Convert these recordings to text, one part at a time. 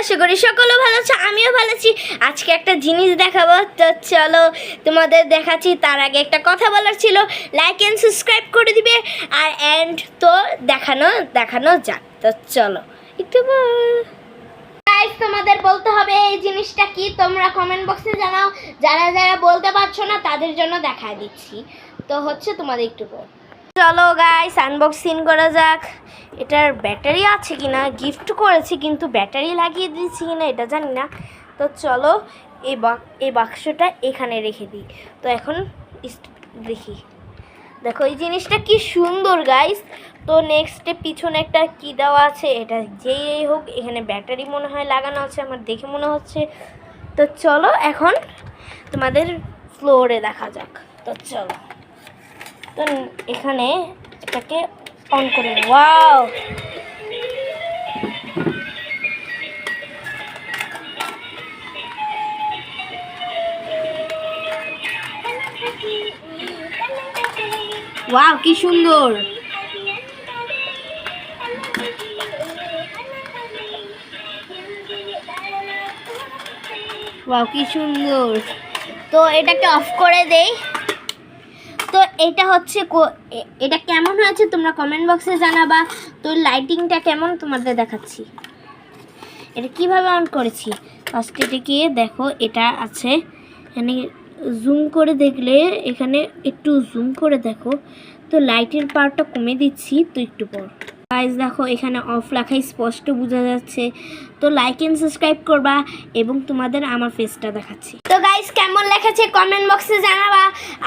আশা করি সকলে ভালো আছো, আমিও ভালো আছি। আজকে একটা জিনিস দেখাবো, তো চলো তোমাদের দেখাচ্ছি। তার আগে একটা কথা বলার ছিল, লাইক এন্ড সাবস্ক্রাইব করে দিবে। আর এন্ড তো দেখানো যাক। তো চলো একটু গাইস, তোমাদের বলতে হবে এই জিনিসটা কি। তোমরা কমেন্ট বক্সে জানাও, যারা যারা বলতে পারছো না তাদের জন্য দেখায় দিচ্ছি। তো হচ্ছে তোমাদের একটু চলো গাইস আনবক্সিং করা যাক। এটার ব্যাটারি আছে কিনা, গিফট করেছি কিন্তু ব্যাটারি লাগিয়ে দিয়েছি কিনা এটা জানি না। তো চলো এই বাক্সটা এখানে রেখে দিই। তো এখন দেখি, দেখো এই জিনিসটা কি সুন্দর গাইস। তো নেক্সটে পিছনে একটা কি দেওয়া আছে, এটা যেই হোক এখানে ব্যাটারি মনে হয় লাগানো আছে, আমার দেখে মনে হচ্ছে। তো চলো এখন তোমাদের ফ্লোরে দেখা যাক। তো চলো, তো এখানে এটাকে অন করে, ওয়াও ওয়াও কি সুন্দর। ওয়াও কি সুন্দর। তো এটাকে অফ করে দেই। তো এটা হচ্ছে এটা কেমন হয়েছে তোমরা কমেন্ট বক্সে জানাবা। তো লাইটিংটা কেমন তোমাদের দেখাচ্ছি। এটা কিভাবে অন করেছি, ফার্স্ট এটাকে দেখো, এটা আছে এখানে জুম করে দেখলে, এখানে একটু জুম করে দেখো। তো লাইটের পাওয়ারটা কমে দিচ্ছি তো একটু পর। গাইস দেখো এখানে অফ লেখাই স্পষ্ট বোঝা যাচ্ছে। তো লাইক এন্ড সাবস্ক্রাইব করবা এবং তোমাদের আমার ফেসটা দেখাচ্ছি। তো গাইস কেমন লেগেছে কমেন্ট বক্সে জানাবা।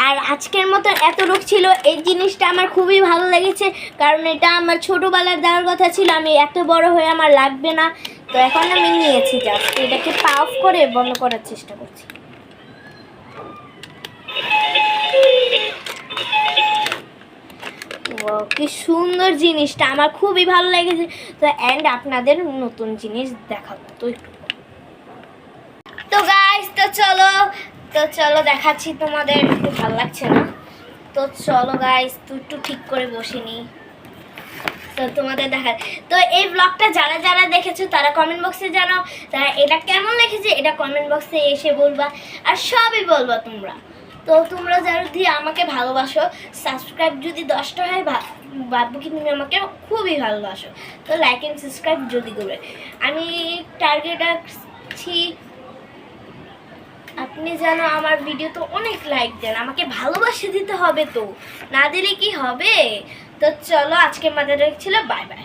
আর আজকের মতো এতটুকু ছিল। এই জিনিসটা আমার খুবই ভালো লেগেছে, কারণ এটা আমার ছোটোবেলার দেওয়ার কথা ছিল। আমি এত বড় হয়ে আমার লাগবে না, তো এখন আমি নিয়েছি। জাস্ট এটাকে অফ করে বন্ধ করার চেষ্টা করছি। কি সুন্দর জিনিসটা, আমার খুবই ভালো লেগেছে। তো এন্ড আপনাদের নতুন জিনিস দেখাবো। তো গাইস তো চলো দেখাচ্ছি তোমাদের। একটু ভালো লাগছে না, তো চলো গাইস তো একটু ঠিক করে বসে নি। তো তোমাদের দেখা, তো এই ব্লগটা যারা যারা দেখেছো তারা কমেন্ট বক্সে জানাও, তারা এটা কেমন লেগেছে এটা কমেন্ট বক্সে এসে বলবা। আর সবই বলবা তোমরা। তো তোমরা যারা দিয়ে আমাকে ভালোবাসো, সাবস্ক্রাইব যদি 10টা হয় ভাববো কি তুমি আমাকে খুবই ভালোবাসো। তো লাইক এন্ড সাবস্ক্রাইব যদি করবে। আমি টার্গেট আছি আপনি যেন আমার ভিডিও তো অনেক লাইক দেন, আমাকে ভালোবাসা দিতে হবে। তো না দিলে কি হবে। তো চলো আজকে আমাদের ছিল, বাই বাই।